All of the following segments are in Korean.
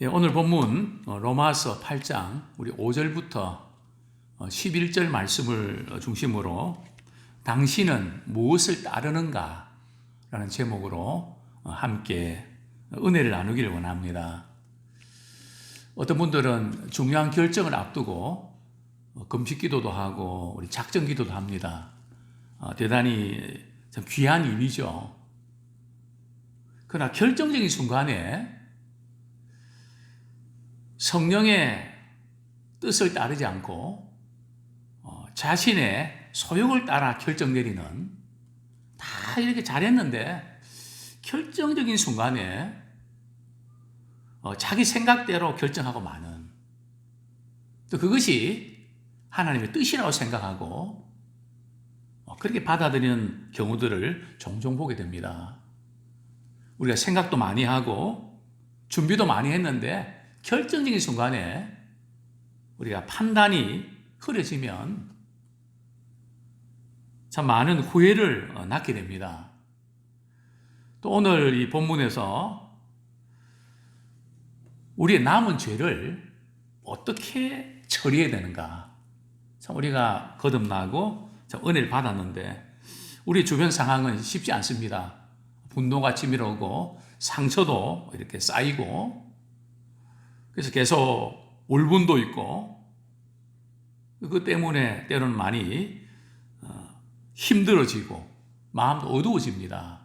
오늘 본문 로마서 8장 우리 5절부터 11절 말씀을 중심으로 당신은 무엇을 따르는가 라는 제목으로 함께 은혜를 나누기를 원합니다. 어떤 분들은 중요한 결정을 앞두고 금식 기도도 하고 우리 작정 기도도 합니다. 대단히 참 귀한 일이죠. 그러나 결정적인 순간에 성령의 뜻을 따르지 않고 자신의 소욕을 따라 결정 내리는, 다 이렇게 잘했는데 결정적인 순간에 자기 생각대로 결정하고 마는, 또 그것이 하나님의 뜻이라고 생각하고 그렇게 받아들이는 경우들을 종종 보게 됩니다. 우리가 생각도 많이 하고 준비도 많이 했는데 결정적인 순간에 우리가 판단이 흐려지면 참 많은 후회를 낳게 됩니다. 또 오늘 이 본문에서 우리의 남은 죄를 어떻게 처리해야 되는가, 참 우리가 거듭나고 참 은혜를 받았는데 우리 주변 상황은 쉽지 않습니다. 분노가 치밀어오고 상처도 이렇게 쌓이고, 그래서 계속 울분도 있고, 그것 때문에 때로는 많이 힘들어지고 마음도 어두워집니다.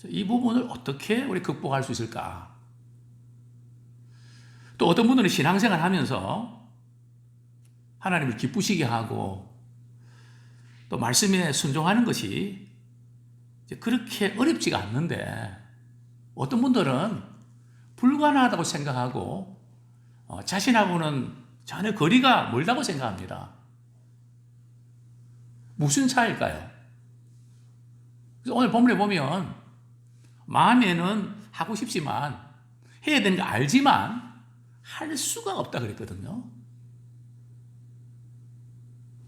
이 부분을 어떻게 우리 극복할 수 있을까? 또 어떤 분들은 신앙생활 하면서 하나님을 기쁘시게 하고 또 말씀에 순종하는 것이 그렇게 어렵지가 않는데, 어떤 분들은 불가능하다고 생각하고 자신하고는 전혀 거리가 멀다고 생각합니다. 무슨 차이일까요? 그래서 오늘 본문에 보면 마음에는 하고 싶지만, 해야 되는 거 알지만 할 수가 없다 그랬거든요.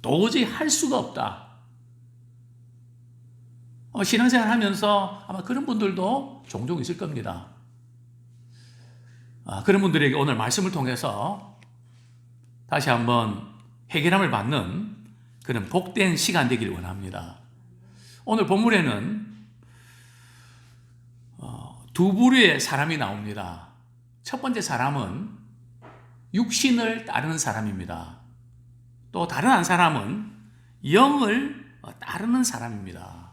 도저히 할 수가 없다. 신앙생활 하면서 아마 그런 분들도 종종 있을 겁니다. 그런 분들에게 오늘 말씀을 통해서 다시 한번 해결함을 받는 그런 복된 시간 되기를 원합니다. 오늘 본문에는 두 부류의 사람이 나옵니다. 첫 번째 사람은 육신을 따르는 사람입니다. 또 다른 한 사람은 영을 따르는 사람입니다.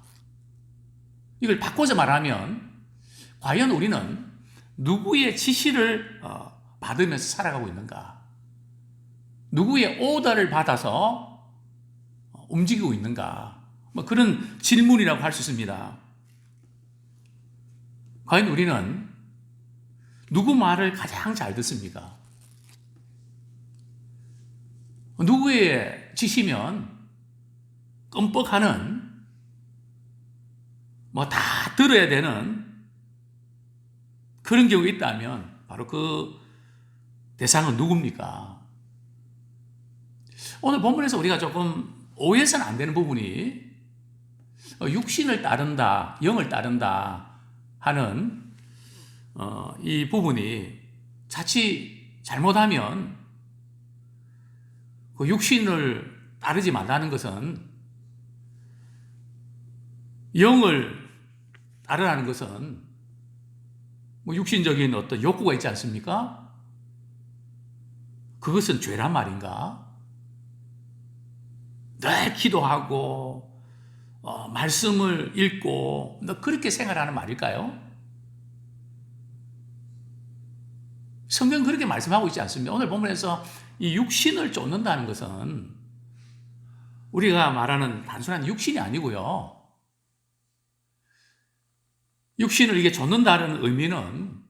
이걸 바꿔서 말하면 과연 우리는 누구의 지시를 받으면서 살아가고 있는가? 누구의 오더를 받아서 움직이고 있는가? 그런 질문이라고 할 수 있습니다. 과연 우리는 누구 말을 가장 잘 듣습니까? 누구의 지시면 끔뻑하는, 다 들어야 되는 그런 경우가 있다면 바로 그 대상은 누굽니까? 오늘 본문에서 우리가 조금 오해해서는 안 되는 부분이 육신을 따른다, 영을 따른다 하는 이 부분이 자칫 잘못하면 그 육신을 따르지 말라는 것은, 영을 따르라는 것은 육신적인 어떤 욕구가 있지 않습니까? 그것은 죄란 말인가? 늘 기도하고 말씀을 읽고 그렇게 생활하는 말일까요? 성경은 그렇게 말씀하고 있지 않습니다. 오늘 본문에서 이 육신을 쫓는다는 것은 우리가 말하는 단순한 육신이 아니고요. 육신을 이게 쫓는다는 의미는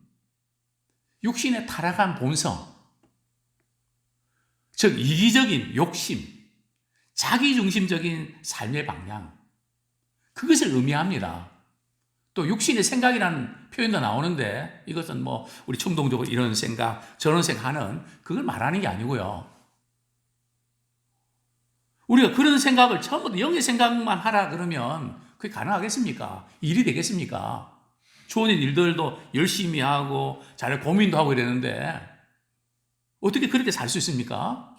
육신의 타락한 본성, 즉 이기적인 욕심, 자기중심적인 삶의 방향, 그것을 의미합니다. 또 육신의 생각이라는 표현도 나오는데 이것은 우리 충동적으로 이런 생각 저런 생각하는 그걸 말하는 게 아니고요. 우리가 그런 생각을 처음부터 영의 생각만 하라 그러면 그게 가능하겠습니까? 일이 되겠습니까? 좋은 일들도 열심히 하고 잘 고민도 하고 이랬는데 어떻게 그렇게 살 수 있습니까?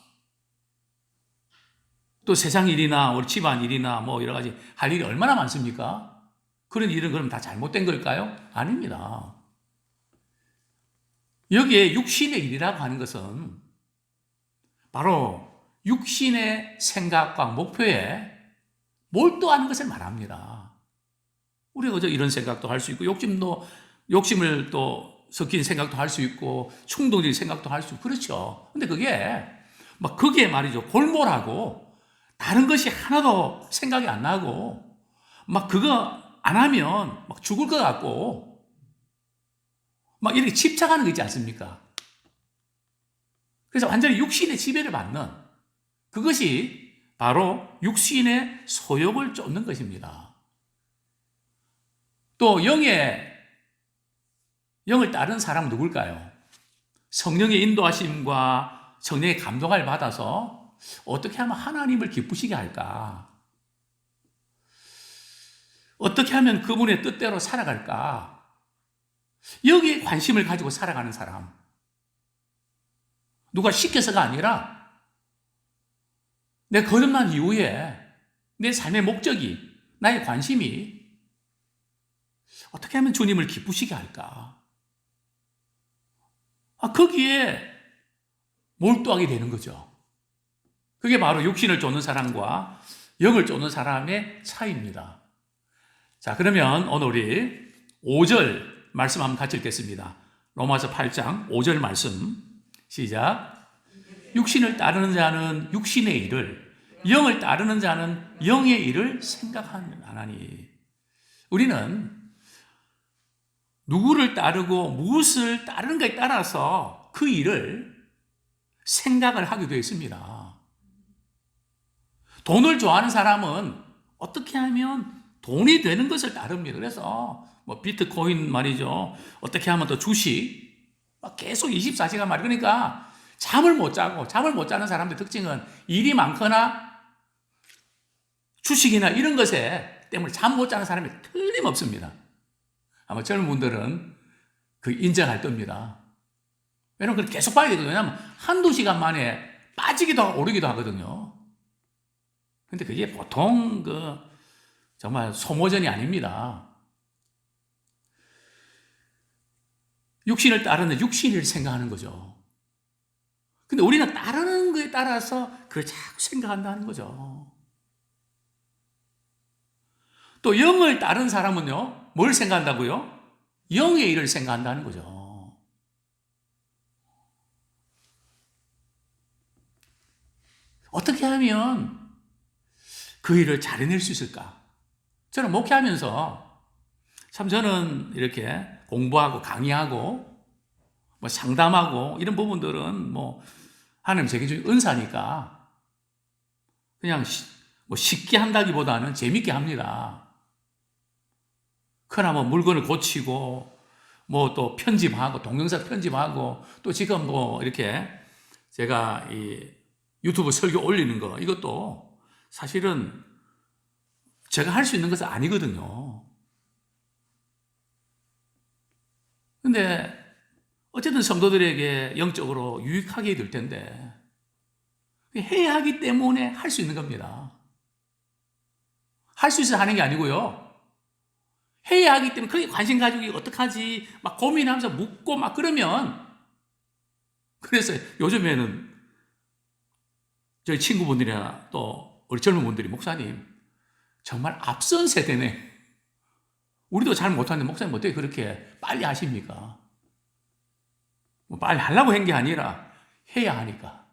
또 세상 일이나 우리 집안 일이나 뭐 여러 가지 할 일이 얼마나 많습니까? 그런 일은 그럼 다 잘못된 걸까요? 아닙니다. 여기에 육신의 일이라고 하는 것은 바로 육신의 생각과 목표에 몰두하는 것을 말합니다. 우리가 그저 이런 생각도 할 수 있고, 욕심을 또 섞인 생각도 할 수 있고, 충동적인 생각도 할 수 있고, 그렇죠. 근데 그게, 막 그게 말이죠. 골몰하고, 다른 것이 하나도 생각이 안 나고, 막 그거 안 하면 막 죽을 것 같고, 막 이렇게 집착하는 거 있지 않습니까? 그래서 완전히 육신의 지배를 받는 그것이 바로 육신의 소욕을 쫓는 것입니다. 또 영을 따른 사람은 누굴까요? 성령의 인도하심과 성령의 감동을 받아서 어떻게 하면 하나님을 기쁘시게 할까? 어떻게 하면 그분의 뜻대로 살아갈까? 여기에 관심을 가지고 살아가는 사람. 누가 시켜서가 아니라 내 거듭난 이후에 내 삶의 목적이, 나의 관심이 어떻게 하면 주님을 기쁘시게 할까? 거기에 몰두하게 되는 거죠. 그게 바로 육신을 쫓는 사람과 영을 쫓는 사람의 차이입니다. 자, 그러면 오늘 우리 5절 말씀 한번 같이 읽겠습니다. 로마서 8장 5절 말씀 시작. 육신을 따르는 자는 육신의 일을, 영을 따르는 자는 영의 일을 생각하나니. 우리는 누구를 따르고 무엇을 따르는가에 따라서 그 일을 생각을 하게 되어 있습니다. 돈을 좋아하는 사람은 어떻게 하면 돈이 되는 것을 따릅니다. 그래서 뭐 비트코인 말이죠. 어떻게 하면 또 주식 막 계속 24시간 말이에요. 그러니까 잠을 못 자는 사람들의 특징은 일이 많거나 주식이나 이런 것에 때문에 잠 못 자는 사람이 틀림없습니다. 아마 젊은 분들은 그 인정할 겁니다. 왜냐면 그걸 계속 봐야 되거든요. 왜냐면 한두 시간 만에 빠지기도 하고 오르기도 하거든요. 근데 그게 보통 정말 소모전이 아닙니다. 육신을 따르는 육신을 생각하는 거죠. 근데 우리는 따르는 거에 따라서 그걸 자꾸 생각한다는 거죠. 또 영을 따른 사람은요, 뭘 생각한다고요? 영의 일을 생각한다는 거죠. 어떻게 하면 그 일을 잘 해낼 수 있을까? 저는 목회하면서 참 저는 이렇게 공부하고 강의하고 뭐 상담하고 이런 부분들은 뭐 하나님 제게 준 은사니까 그냥 뭐 쉽게 한다기보다는 재밌게 합니다. 그러나 뭐 물건을 고치고 뭐 또 편집하고 동영상 편집하고 또 지금 뭐 이렇게 제가 이 유튜브 설교 올리는 거 이것도 사실은 제가 할 수 있는 것은 아니거든요. 근데 어쨌든 성도들에게 영적으로 유익하게 될 텐데 해야 하기 때문에 할 수 있는 겁니다. 할 수 있어서 하는 게 아니고요. 해야 하기 때문에 그게 관심 가지고 어떡하지 막 고민하면서 묻고 막 그러면 그래서 요즘에는 저희 친구분들이나 또 우리 젊은 분들이 목사님 정말 앞선 세대네. 우리도 잘 못하는데 목사님 어떻게 그렇게 빨리 하십니까? 뭐 빨리 하려고 한 게 아니라 해야 하니까.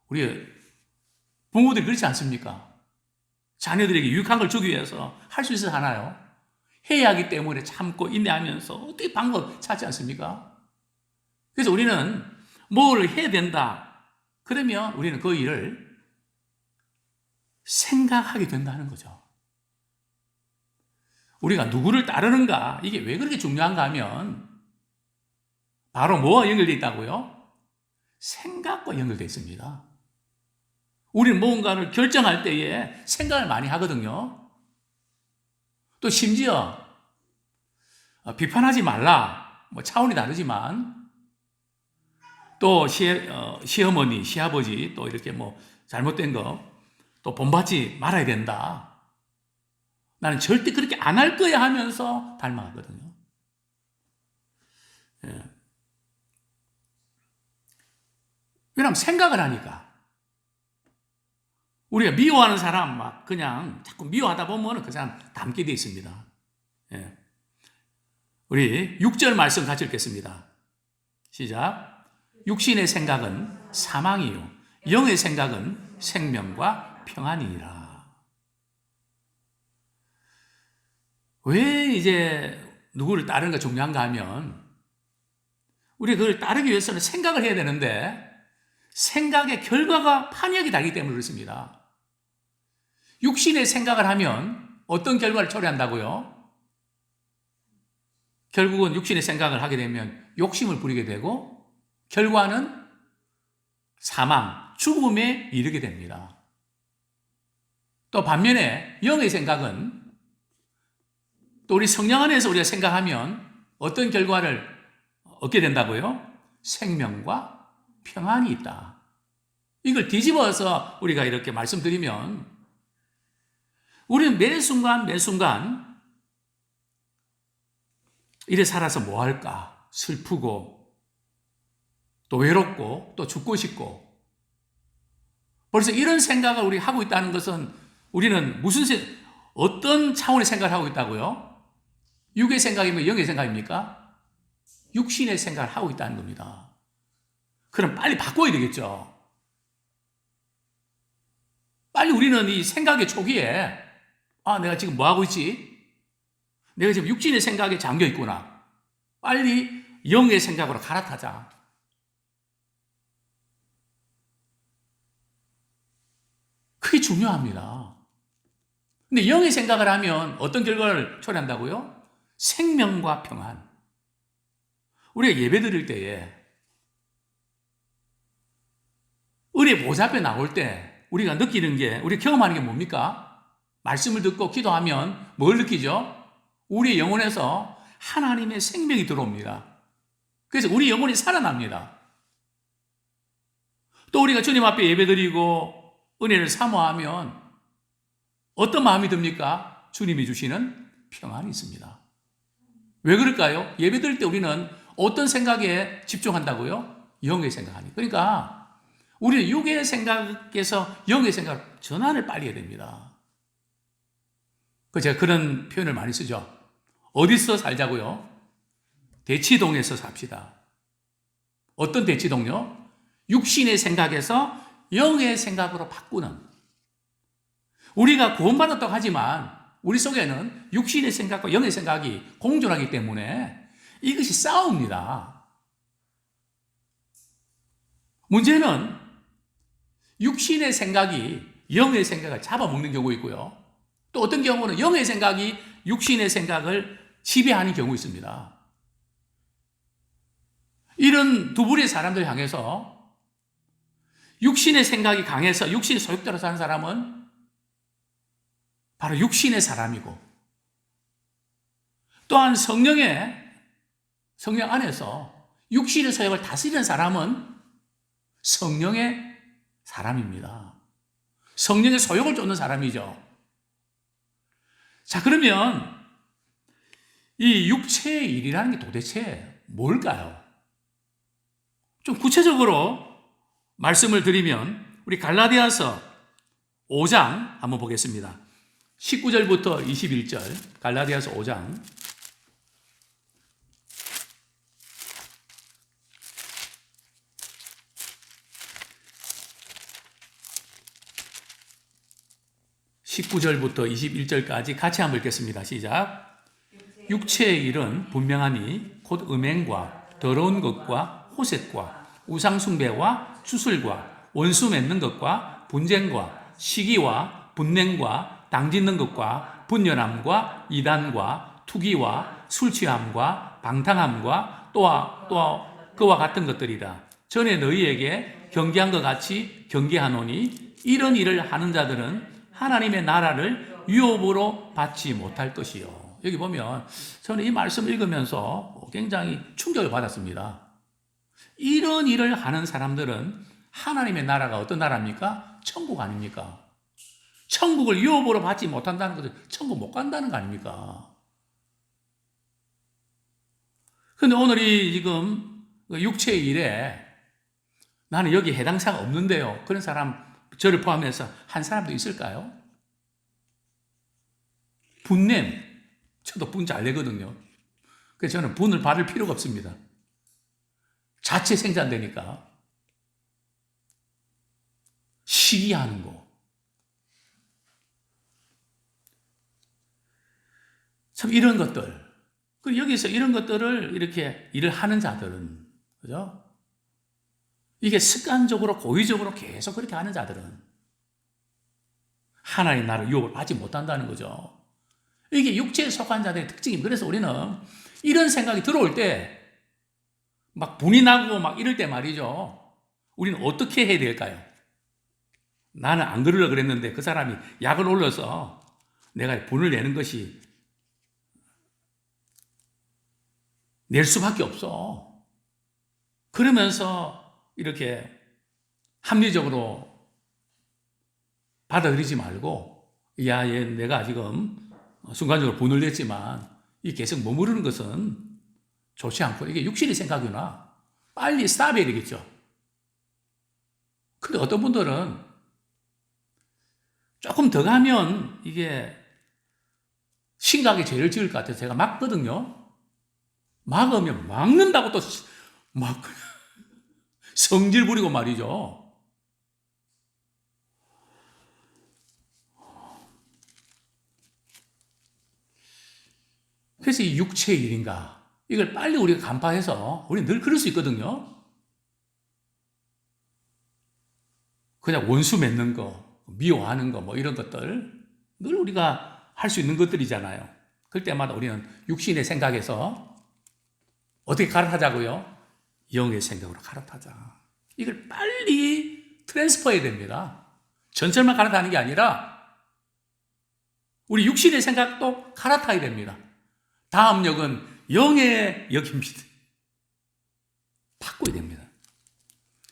우리 부모들이 그렇지 않습니까? 자녀들에게 유익한 걸 주기 위해서 할 수 있어서 하나요? 해야 하기 때문에 참고 인내하면서 어떻게 방법 찾지 않습니까? 그래서 우리는 뭘 해야 된다. 그러면 우리는 그 일을 생각하게 된다는 거죠. 우리가 누구를 따르는가, 이게 왜 그렇게 중요한가 하면 바로 뭐와 연결되어 있다고요? 생각과 연결되어 있습니다. 우리는 뭔가를 결정할 때에 생각을 많이 하거든요. 또 심지어 비판하지 말라. 뭐 차원이 다르지만 또 시어머니, 시아버지 또 이렇게 뭐 잘못된 거 또 본받지 말아야 된다. 나는 절대 그렇게 안 할 거야 하면서 닮아가거든요. 예. 왜냐하면 생각을 하니까. 우리가 미워하는 사람 막 그냥 자꾸 미워하다 보면 그 사람 닮게 돼 있습니다. 예. 우리 6절 말씀 같이 읽겠습니다. 시작. 육신의 생각은 사망이요 영의 생각은 생명과 평안이니라. 왜 이제 누구를 따르는 게 중요한가 하면 우리가 그걸 따르기 위해서는 생각을 해야 되는데 생각의 결과가 판이하게 다르기 때문에 그렇습니다. 육신의 생각을 하면 어떤 결과를 초래한다고요? 결국은 육신의 생각을 하게 되면 욕심을 부리게 되고 결과는 사망, 죽음에 이르게 됩니다. 또 반면에 영의 생각은 또 우리 성령 안에서 우리가 생각하면 어떤 결과를 얻게 된다고요? 생명과 평안이 있다. 이걸 뒤집어서 우리가 이렇게 말씀드리면 우리는 매 순간 이래 살아서 뭐 할까? 슬프고 또 외롭고 또 죽고 싶고 벌써 이런 생각을 우리 하고 있다는 것은 우리는 어떤 차원의 생각을 하고 있다고요? 육의 생각이면 영의 생각입니까? 육신의 생각을 하고 있다는 겁니다. 그럼 빨리 바꿔야 되겠죠. 빨리 우리는 이 생각의 초기에 내가 지금 뭐 하고 있지? 내가 지금 육신의 생각에 잠겨 있구나. 빨리 영의 생각으로 갈아타자. 그게 중요합니다. 근데 영의 생각을 하면 어떤 결과를 초래한다고요? 생명과 평안. 우리가 예배 드릴 때에 은혜 보좌 앞에 나올 때 우리가 느끼는 게, 우리 경험하는 게 뭡니까? 말씀을 듣고 기도하면 뭘 느끼죠? 우리 영혼에서 하나님의 생명이 들어옵니다. 그래서 우리 영혼이 살아납니다. 또 우리가 주님 앞에 예배드리고 은혜를 사모하면 어떤 마음이 듭니까? 주님이 주시는 평안이 있습니다. 왜 그럴까요? 예배드릴 때 우리는 어떤 생각에 집중한다고요? 영의 생각하니. 그러니까 우리는 육의 생각에서 영의 생각 전환을 빨리 해야 됩니다. 제가 그런 표현을 많이 쓰죠. 어디서 살자고요? 대치동에서 삽시다. 어떤 대치동요? 육신의 생각에서 영의 생각으로 바꾸는. 우리가 구원받았다고 하지만 우리 속에는 육신의 생각과 영의 생각이 공존하기 때문에 이것이 싸웁니다. 문제는 육신의 생각이 영의 생각을 잡아먹는 경우 있고요. 또 어떤 경우는 영의 생각이 육신의 생각을 지배하는 경우 있습니다. 이런 두 부류의 사람들 향해서 육신의 생각이 강해서 육신의 소욕대로 사는 사람은 바로 육신의 사람이고, 또한 성령 안에서 육신의 소욕을 다스리는 사람은 성령의 사람입니다. 성령의 소욕을 쫓는 사람이죠. 자, 그러면 이 육체의 일이라는 게 도대체 뭘까요? 좀 구체적으로 말씀을 드리면 우리 갈라디아서 5장 한번 보겠습니다. 19절부터 21절 갈라디아서 5장 19절부터 21절까지 같이 한번 읽겠습니다. 시작. 육체의 일은 분명하니 곧 음행과 더러운 것과 호색과 우상숭배와 주술과 원수 맺는 것과 분쟁과 시기와 분냉과 당짓는 것과 분열함과 이단과 투기와 술취함과 방탕함과 또한 그와 같은 것들이라. 전에 너희에게 경계한 것 같이 경계하노니 이런 일을 하는 자들은 하나님의 나라를 유업으로 받지 못할 것이요. 여기 보면 저는 이 말씀을 읽으면서 굉장히 충격을 받았습니다. 이런 일을 하는 사람들은 하나님의 나라가 어떤 나라입니까? 천국 아닙니까? 천국을 유업으로 받지 못한다는 것은 천국 못 간다는 거 아닙니까? 근데 오늘이 지금 육체의 일에 나는 여기 해당 사가 없는데요. 그런 사람, 저를 포함해서 한 사람도 있을까요? 분냄. 저도 분 잘 내거든요. 그래서 저는 분을 받을 필요가 없습니다. 자체 생산되니까. 시기하는 거. 참 이런 것들. 그리고 여기서 이런 것들을 이렇게 일을 하는 자들은, 그죠? 이게 습관적으로, 고의적으로 계속 그렇게 하는 자들은 하나님 나라를 유업을 받지 못한다는 거죠. 이게 육체에 속한 자들의 특징입니다. 그래서 우리는 이런 생각이 들어올 때, 막 분이 나고 막 이럴 때 말이죠. 우리는 어떻게 해야 될까요? 나는 안 그러려고 그랬는데 그 사람이 약을 올려서 내가 분을 내는 것이 낼 수밖에 없어. 그러면서 이렇게 합리적으로 받아들이지 말고, 야, 얘 내가 지금 순간적으로 분을 냈지만 이 계속 머무르는 것은 좋지 않고 이게 육신의 생각이구나. 빨리 스탑해야 되겠죠. 근데 어떤 분들은 조금 더 가면 이게 심각하게 죄를 지을 것 같아서 제가 막거든요. 막으면 막는다고 또 막 성질 부리고 말이죠. 그래서 이 육체의 일인가? 이걸 빨리 우리가 간파해서, 우리 늘 그럴 수 있거든요. 그냥 원수 맺는 거, 미워하는 거, 뭐 이런 것들, 늘 우리가 할 수 있는 것들이잖아요. 그럴 때마다 우리는 육신의 생각에서 어떻게 갈아타자고요? 영의 생각으로 갈아타자. 이걸 빨리 트랜스퍼해야 됩니다. 전철만 갈아타는 게 아니라 우리 육신의 생각도 갈아타야 됩니다. 다음 역은 영의 역입니다. 바꿔야 됩니다.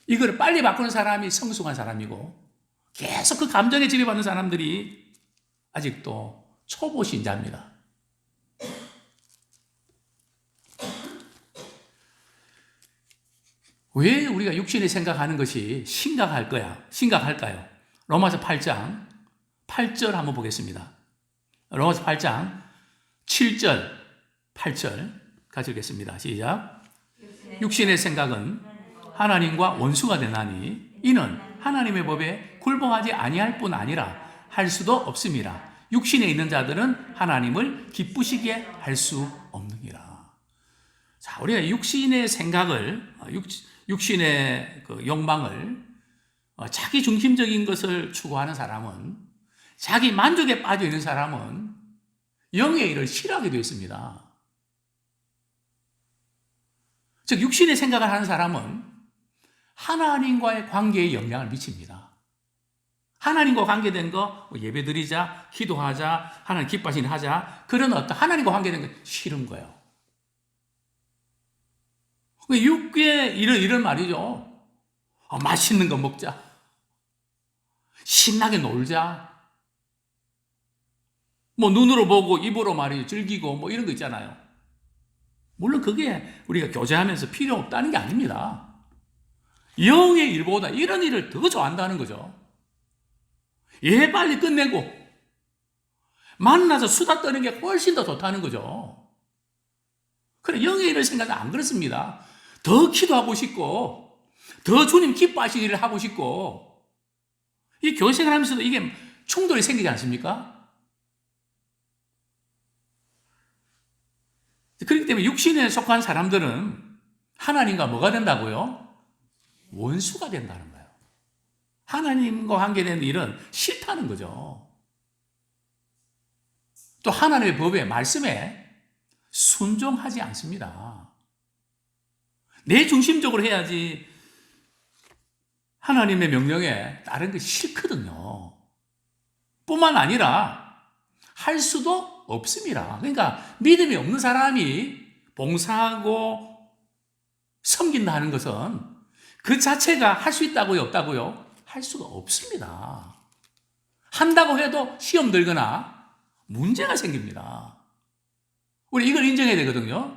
이걸 빨리 바꾸는 사람이 성숙한 사람이고 계속 그 감정에 지배받는 사람들이 아직도 초보 신자입니다. 왜 우리가 육신에 생각하는 것이 심각할까요? 로마서 8장 8절 한번 보겠습니다. 로마서 8장 7절 8절 같이 읽겠습니다. 시작. 육신의 생각은 하나님과 원수가 되나니 이는 하나님의 법에 굴복하지 아니할 뿐 아니라 할 수도 없습니다. 육신에 있는 자들은 하나님을 기쁘시게 할 수 없느니라. 자, 우리가 육신의 생각을, 육신의 그 욕망을, 자기 중심적인 것을 추구하는 사람은, 자기 만족에 빠져 있는 사람은 영의 일을 싫어하게 되어 있습니다. 즉, 육신의 생각을 하는 사람은 하나님과의 관계에 영향을 미칩니다. 하나님과 관계된 거, 예배 드리자, 기도하자, 하나님 기뻐하시는 하자, 그런 어떤 하나님과 관계된 거 싫은 거예요. 육계 이런 말이죠. 맛있는 거 먹자. 신나게 놀자. 뭐 눈으로 보고 입으로 말이죠. 즐기고 뭐 이런 거 있잖아요. 물론 그게 우리가 교제하면서 필요 없다는 게 아닙니다. 영의 일보다 이런 일을 더 좋아한다는 거죠. 예, 빨리 끝내고 만나서 수다 떠는 게 훨씬 더 좋다는 거죠. 그래, 영의 일을 생각하면 안 그렇습니다. 더 기도하고 싶고 더 주님 기뻐하시는 일을 하고 싶고, 이 교생을 하면서도 이게 충돌이 생기지 않습니까? 그렇기 때문에 육신에 속한 사람들은 하나님과 뭐가 된다고요? 원수가 된다는 거예요. 하나님과 관계된 일은 싫다는 거죠. 또 하나님의 법에, 말씀에 순종하지 않습니다. 내 중심적으로 해야지 하나님의 명령에 따른 게 싫거든요. 뿐만 아니라 할 수도 없습니다. 그러니까 믿음이 없는 사람이 봉사하고 섬긴다 하는 것은 그 자체가 할 수 있다고요, 없다고요? 할 수가 없습니다. 한다고 해도 시험 들거나 문제가 생깁니다. 우리 이걸 인정해야 되거든요.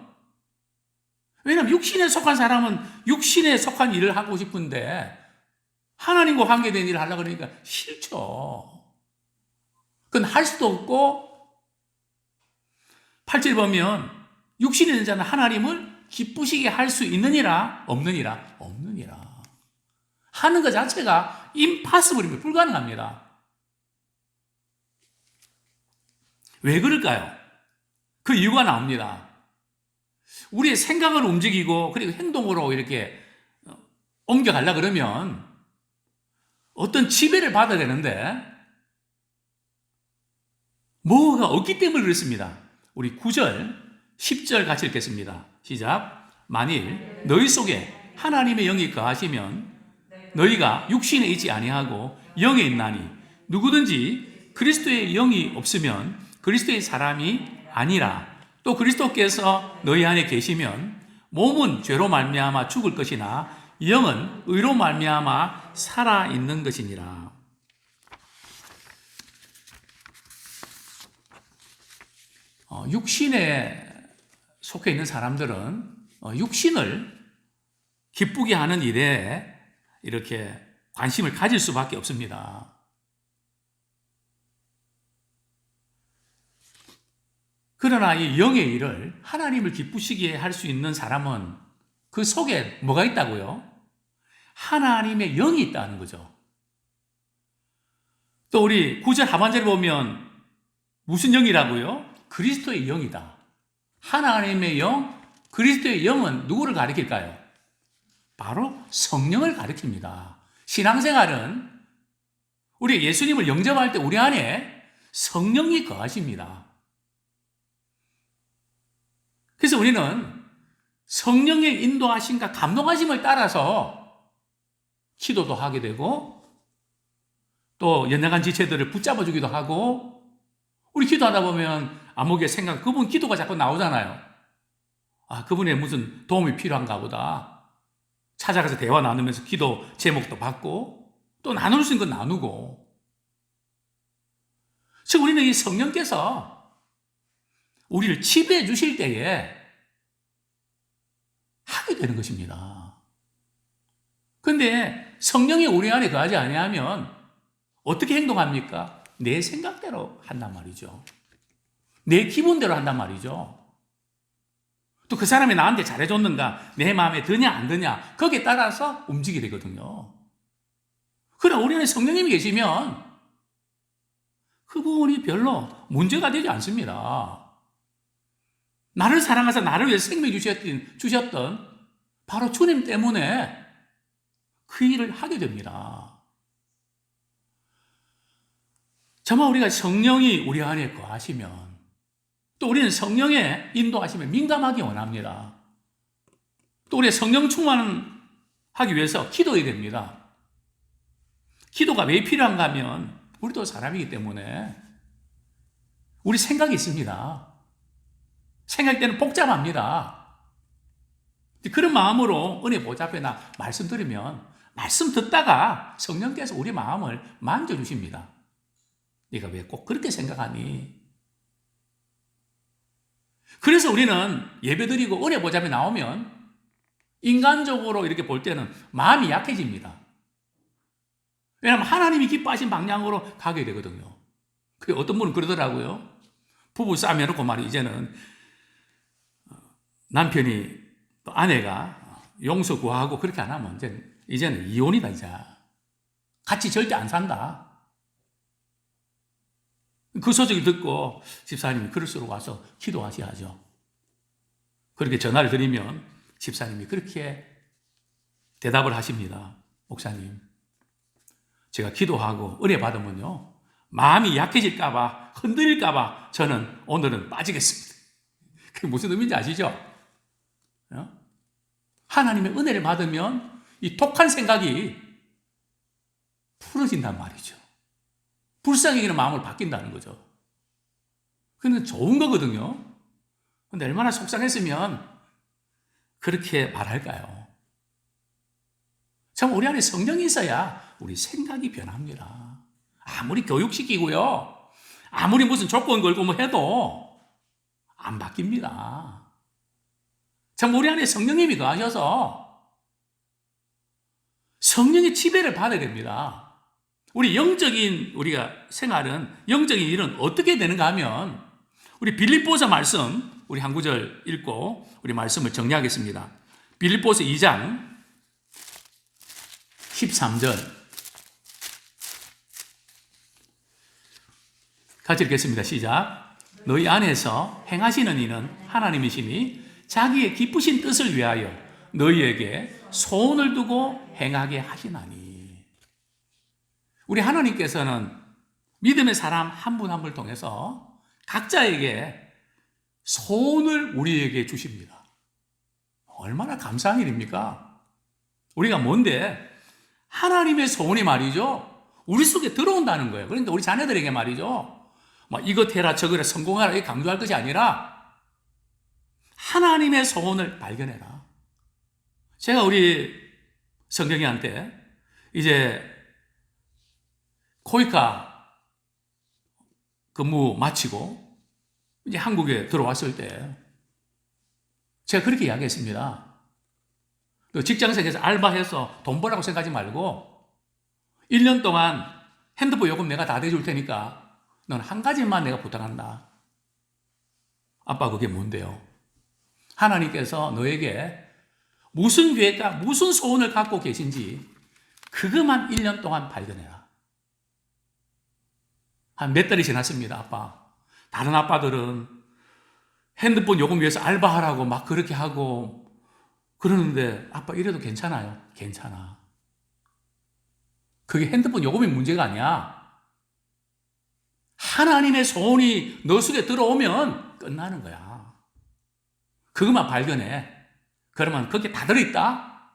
왜냐하면 육신에 속한 사람은 육신에 속한 일을 하고 싶은데 하나님과 관계된 일을 하려고 그러니까 싫죠. 그건 할 수도 없고 8절 보면 육신에 있는 자는 하나님을 기쁘시게 할 수 있느니라 없느니라 없느니라 하는 것 자체가 임파서블입니다. 불가능합니다. 왜 그럴까요? 그 이유가 나옵니다. 우리의 생각을 움직이고 그리고 행동으로 이렇게 옮겨가려고 그러면 어떤 지배를 받아야 되는데 뭐가 없기 때문에 그렇습니다. 우리 9절, 10절 같이 읽겠습니다. 시작. 만일 너희 속에 하나님의 영이 거하시면 너희가 육신에 있지 아니하고 영에 있나니 누구든지 그리스도의 영이 없으면 그리스도의 사람이 아니라 또 그리스도께서 너희 안에 계시면 몸은 죄로 말미암아 죽을 것이나 영은 의로 말미암아 살아 있는 것이니라. 육신에 속해 있는 사람들은 육신을 기쁘게 하는 일에 이렇게 관심을 가질 수밖에 없습니다. 그러나 이 영의 일을 하나님을 기쁘시게 할 수 있는 사람은 그 속에 뭐가 있다고요? 하나님의 영이 있다는 거죠. 또 우리 9절 하반절에 보면 무슨 영이라고요? 그리스도의 영이다. 하나님의 영, 그리스도의 영은 누구를 가리킬까요? 바로 성령을 가리킵니다. 신앙생활은 우리 예수님을 영접할 때 우리 안에 성령이 거하십니다. 그래서 우리는 성령의 인도하심과 감동하심을 따라서 기도도 하게 되고 또 연약한 지체들을 붙잡아 주기도 하고 우리 기도하다 보면 암흑의 생각, 그분 기도가 자꾸 나오잖아요. 아, 그분의 무슨 도움이 필요한가 보다. 찾아가서 대화 나누면서 기도 제목도 받고 또 나눌 수 있는 건 나누고. 즉 우리는 이 성령께서 우리를 지배해 주실 때에 하게 되는 것입니다. 그런데 성령이 우리 안에 거하지 아니하면 어떻게 행동합니까? 내 생각대로 한단 말이죠. 내 기분대로 한단 말이죠. 또 그 사람이 나한테 잘해줬는가, 내 마음에 드냐 안 드냐, 거기에 따라서 움직이게 되거든요. 그러나 우리 안에 성령님이 계시면 그 부분이 별로 문제가 되지 않습니다. 나를 사랑하사 나를 위해 생명 주셨던 바로 주님 때문에 그 일을 하게 됩니다. 정말 우리가 성령이 우리 안에 거하시면 또 우리는 성령의 인도하심에 민감하기 원합니다. 또 우리의 성령 충만하기 위해서 기도해야 됩니다. 기도가 왜 필요한가 하면 우리도 사람이기 때문에 우리 생각이 있습니다. 생각할 때는 복잡합니다. 그런 마음으로 은혜 보좌 앞에 나 말씀 들으면 말씀 듣다가 성령께서 우리 마음을 만져주십니다. 네가 왜 꼭 그렇게 생각하니? 그래서 우리는 예배드리고 은혜 보좌 앞에 나오면 인간적으로 이렇게 볼 때는 마음이 약해집니다. 왜냐하면 하나님이 기뻐하신 방향으로 가게 되거든요. 그게 어떤 분은 그러더라고요. 부부 싸움 해놓고 말이 이제는 남편이 또 아내가 용서 구하고 그렇게 안 하면 이제는 이혼이다, 이제. 같이 절대 안 산다. 그 소식을 듣고 집사님이 그럴수록 와서 기도하셔야죠. 그렇게 전화를 드리면 집사님이 그렇게 대답을 하십니다. 목사님, 제가 기도하고 은혜 받으면요, 마음이 약해질까봐, 흔들릴까봐 저는 오늘은 빠지겠습니다. 그게 무슨 의미인지 아시죠? 하나님의 은혜를 받으면 이 독한 생각이 풀어진단 말이죠. 불쌍히 여기는 마음을 바뀐다는 거죠. 그건 좋은 거거든요. 근데 얼마나 속상했으면 그렇게 말할까요? 참 우리 안에 성령이 있어야 우리 생각이 변합니다. 아무리 교육시키고요. 아무리 무슨 조건 걸고 뭐 해도 안 바뀝니다. 참 우리 안에 성령님이 거하셔서 성령의 지배를 받아야 됩니다. 우리 영적인 우리가 생활은 영적인 일은 어떻게 되는가 하면 우리 빌립보서 말씀 우리 한 구절 읽고 우리 말씀을 정리하겠습니다. 빌립보서 2장 13절 같이 읽겠습니다. 시작. 너희 안에서 행하시는 이는 하나님이시니 자기의 기쁘신 뜻을 위하여 너희에게 소원을 두고 행하게 하시나니. 우리 하나님께서는 믿음의 사람 한 분 한 분을 통해서 각자에게 소원을 우리에게 주십니다. 얼마나 감사한 일입니까? 우리가 뭔데? 하나님의 소원이 말이죠. 우리 속에 들어온다는 거예요. 그러니까 우리 자녀들에게 말이죠. 막 이것 해라 저거라 성공하라 이렇게 강조할 것이 아니라 하나님의 소원을 발견해라. 제가 우리 성경이한테 이제 코이카 근무 마치고 이제 한국에 들어왔을 때 제가 그렇게 이야기했습니다. 직장생에서 알바해서 돈 벌라고 생각하지 말고 1년 동안 핸드폰 요금 내가 다 대줄 테니까 넌 한 가지만 내가 부탁한다. 아빠 그게 뭔데요? 하나님께서 너에게 무슨 계획과 무슨 소원을 갖고 계신지 그것만 1년 동안 발견해라. 한 몇 달이 지났습니다. 아빠. 다른 아빠들은 핸드폰 요금 위해서 알바하라고 막 그렇게 하고 그러는데 아빠 이래도 괜찮아요? 괜찮아. 그게 핸드폰 요금이 문제가 아니야. 하나님의 소원이 너 속에 들어오면 끝나는 거야. 그것만 발견해. 그러면 거기에 다 들어있다?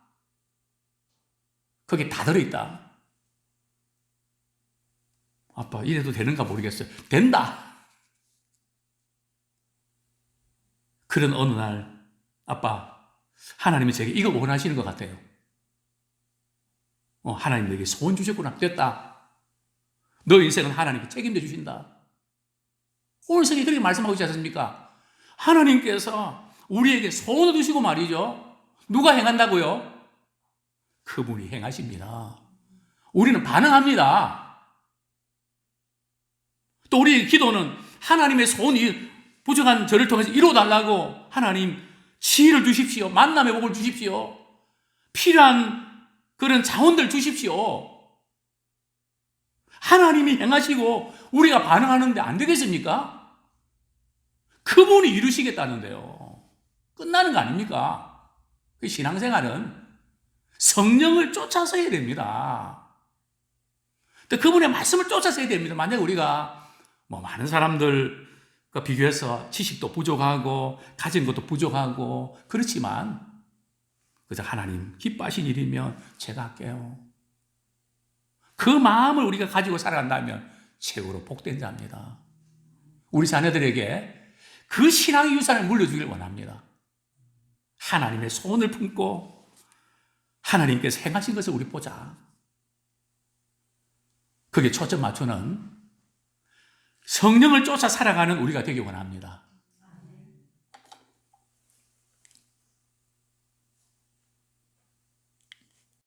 거기에 다 들어있다. 아빠 이래도 되는가 모르겠어요. 된다. 그런 어느 날 아빠 하나님이 제게 이거 원하시는 것 같아요. 하나님 내게 소원 주셨구나. 됐다. 너 인생은 하나님이 책임져 주신다. 오늘 성경이 그렇게 말씀하고 있지 않습니까? 하나님께서 우리에게 소원을 주시고 말이죠. 누가 행한다고요? 그분이 행하십니다. 우리는 반응합니다. 또 우리 기도는 하나님의 소원이 부족한 저를 통해서 이루어달라고 하나님 지혜를 주십시오. 만남의 복을 주십시오. 필요한 그런 자원들 주십시오. 하나님이 행하시고 우리가 반응하는데 안 되겠습니까? 그분이 이루시겠다는데요. 끝나는 거 아닙니까? 그 신앙생활은 성령을 쫓아서 해야 됩니다. 또 그분의 말씀을 쫓아서 해야 됩니다. 만약 우리가 많은 사람들과 비교해서 지식도 부족하고 가진 것도 부족하고 그렇지만 그저 하나님 기뻐하신 일이면 제가 할게요. 그 마음을 우리가 가지고 살아간다면 최고로 복된 자입니다. 우리 자녀들에게 그 신앙의 유산을 물려주길 원합니다. 하나님의 소원을 품고 하나님께서 행하신 것을 우리 보자. 그게 초점 맞추는 성령을 쫓아 살아가는 우리가 되기 원합니다.